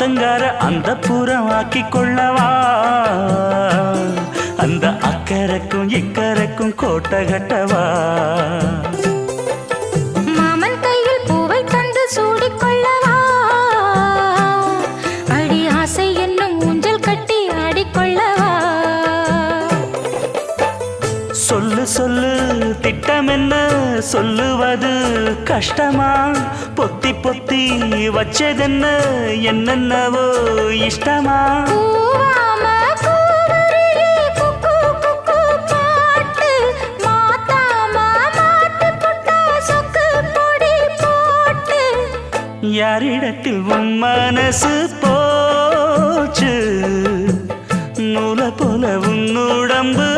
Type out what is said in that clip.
ஆத்தங்கார அந்த புறமாக்கி கொள்ளவா அந்த அக்கறைக்கும் இக்கரைக்கும் கோட்டை கட்டவா மாமன் கையில் பூவை தந்து சூடிக்கொள்ளவா அடி ஆசை என்னும் ஊஞ்சல் கட்டி ஆடிக்கொள்ளவா சொல்லு சொல்லு திட்டம் என்ன சொல்லுவது கஷ்டமா பொத்தி பொத்தி வச்சதென்ன என்னென்னவோ இஷ்டமா யாரிடத்தில் உன் மனசு போச்சு நூலை போல உன் உடம்பு